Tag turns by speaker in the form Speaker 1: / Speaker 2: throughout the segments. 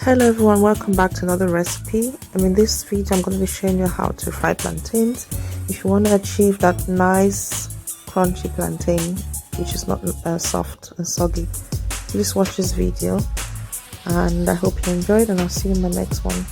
Speaker 1: Hello everyone, welcome back to another recipe. In this video I'm going to be showing you how to fry plantains. If you want to achieve that nice crunchy plantain which is not soft and soggy, please watch this video and I hope you enjoyed, and I'll see you in my next one.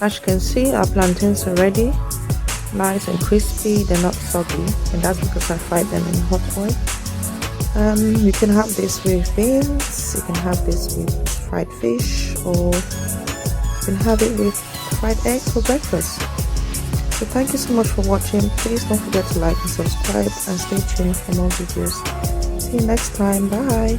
Speaker 1: As you can see, our plantains are ready, nice and crispy. They're not soggy, and that's because I fried them in hot oil. You can have this with beans, you can have this with fried fish, or you can have it with fried eggs for breakfast. So thank you so much for watching. Please don't forget to like and subscribe, and stay tuned for more videos. See you next time. Bye.